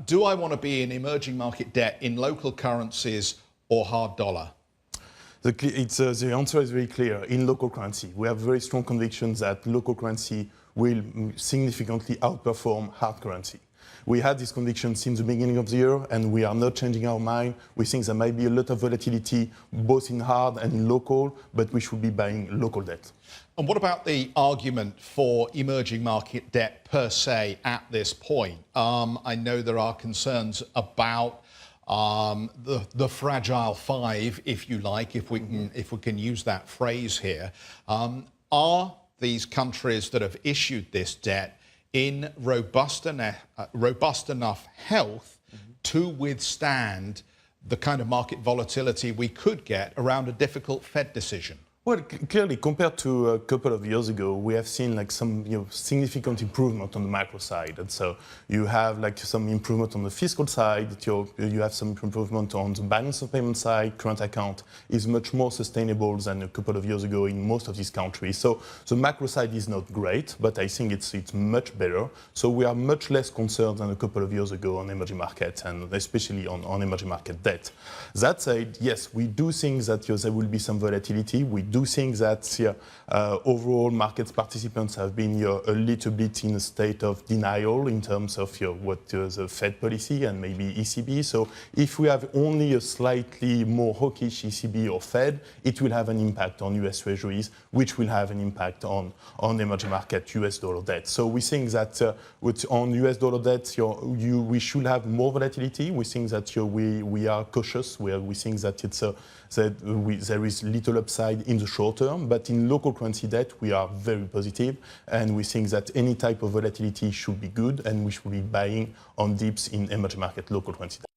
do I want to be in emerging market debt in local currencies or hard dollar? The answer is very clear. In local currency, we have very strong convictions that local currency will significantly outperform hard currency. We had this conviction since the beginning of the year, and we are not changing our mind. We think there might be a lot of volatility, both in hard and in local, but we should be buying local debt. And what about the argument for emerging market debt per se at this point? I know there are concerns about the fragile five, if you like, if we can use that phrase here. Are these countries that have issued this debt in robust enough health to withstand the kind of market volatility we could get around a difficult Fed decision? Well, clearly, compared to a couple of years ago, we have seen like some significant improvement on the macro side. And so you have like some improvement on the fiscal side, you have some improvement on the balance of payment side. Current account is much more sustainable than a couple of years ago in most of these countries. So the macro side is not great, but I think it's much better. So we are much less concerned than a couple of years ago on emerging markets, and especially on emerging market debt. That said, yes, we do think that there will be some volatility. We do think that overall market participants have been a little bit in a state of denial in terms of what the Fed policy and maybe ECB. So if we have only a slightly more hawkish ECB or Fed, it will have an impact on US Treasuries, which will have an impact on emerging market US dollar debt. So we think that on US dollar debt, we should have more volatility. We think that we are cautious, where we think that there is little upside in the short term, but in local currency debt, we are very positive, and we think that any type of volatility should be good, and we should be buying on dips in emerging market local currency debt.